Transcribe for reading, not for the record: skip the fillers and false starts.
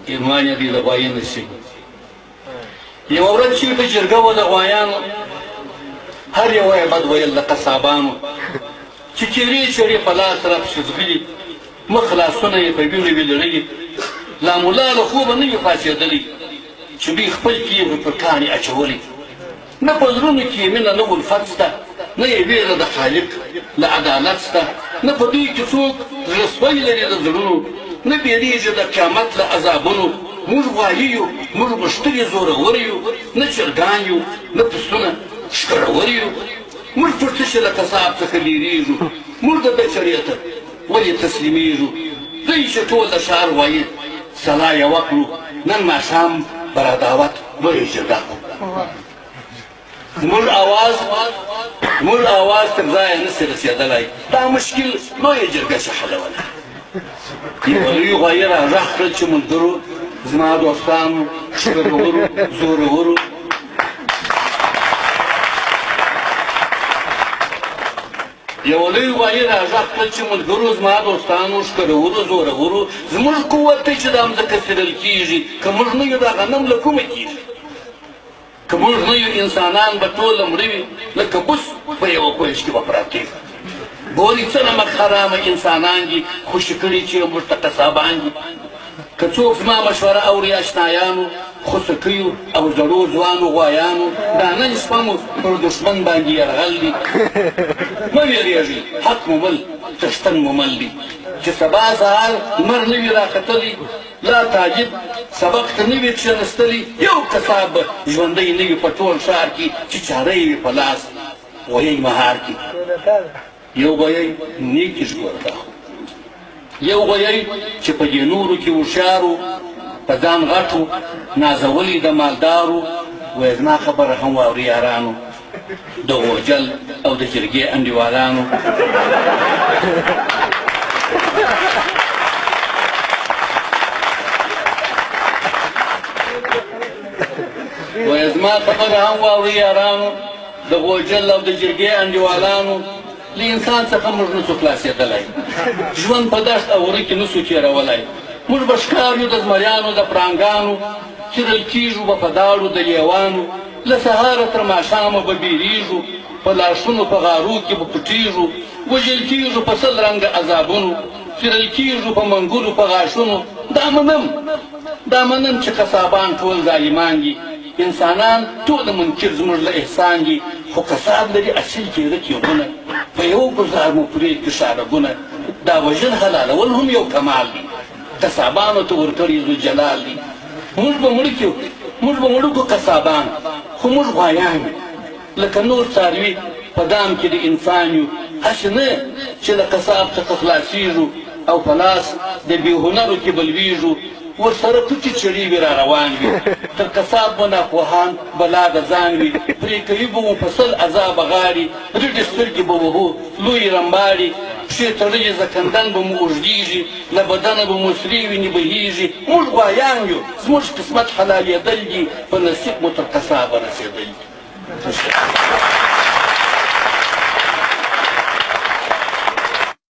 ایمان یې د غوایي نصیب یوه ورځ چېرته جرګه وه د غوایانو هر یو یې بد ویل د قصابانو چې چیرې چیرې په لاس راپسې ځغلي مخ لاسونه یې په وینو وي لړلي لا ملا له خوبه نه وي پاڅېدلی چې دوی خپل کیږي پر کاڼي اچولي نه په زړونو کې یې مینه نه الفت شته نه یې ویره د خالق له عدالت شته نه په دوی کې څوک زړه سوی لري د زړونو نه بیریږي د قیامت له عذابونو موږ غوایي یو موږ غښتلي زورور یو نه چرګان یو نه پسونه ښکرور یو موږ پر څه شي له قصاب څخه لیرېږو موږ د ده چرې ته ولې تسلیمېږو دوی چې ټول د ښار غوایي سلا یې وکړو نن ماښام به را دعوت لویه جرګه زموږ اواز تر ځایه نسي رسېدلی دا مشکل لویه جرګه شي حلولی یوه لوی غوایي را غږ کړل چې ملګرو زما دوستانو ښکرورو زورورو یوه لوی غوایي را غږ کړل چې ملګرو زما دوستانو ښکرورو زورورو زموږ قوت دی چې دا مځکه څیرل کېږي که موږ نه یو دا غنم له کومه کېږي که موږ نه یو انسانان به ټوله مړه وي لکه بوس په یوه کویش کې به پراته وي ګورې څه نمک حرامه انسانان دي خوشي کړي چې موږ ته قصابان دي که څوک زما مشوره اوري اشنایانو خوسکیو او زړو ځوانو غوایانو دا نن شپه مو پر دښمن باندې یرغل دي مه ویرېږئ حق مو مل څښتن مو مل دي چې سبا سهار لمر نه وي راختلی لا تعجب سبق ته نه وي کښېنستلی یو قصاب به ژوندی نه وي په ټول ښار کې چې چاره یې وي په لاس غویی مهار کې یو غویی نیکي ژغورده یو غویی چې په دې نورو کې هوښیارو په ځان غټو نازولي د مالدارو وایي زما خبره هم واوري یارانو د غوجل او د جرګې انډیوالانو وایي زما خبره هم واوري یارانو د غوجل او د جرګې انډیوالانو له انسان څخه موږ نسو خلاصېدلی ژوند په دښت او غره کې نسو تېرولی موږ به ښکار یو د زمریانو د پړانګانو چیرل کېږو به په داړو د لیوانو له سهاره تر ماښامه به بیریږو په لاشونو په غارو کې به پټېږو وژل کېږو په سل رنګه عذابونو چیرل کېږو په منګولو په غاښونو دا منم چې قصابان ټول ظالمان دي انسانان ټول منکر زموږ له احسان دي خو قصاب لري اصیل کېده تیغونه په یو ګزار مو پرېږدي ښارګونه دا وژل حلالول هم یو کمال دي قصابانو ته ورکړي ذوالجلال دي موږ به مړه کړو قصابان خو موږ غوایان یو لکه نور څاروي په دام کې د انسان یو هسې نه چې له قصاب څخه خلاصېږو او په لاس د بې هنرو کې به لوېږو ورسره پټې چړې وي را روان وي تر قصاب به ناپوهان بلا د ځان وي پرې کوي به مو په سل عذابه غاړي رډې سترګې به وهو لوی رمباړي پښې تړلې زکندن به مو اوږدېږي له بدنه به مو سرې وینې بهېږي موږ غوایان یو زموږ قسمت حلالېدل دي په نصیب مو تر قصابه رسېدل دي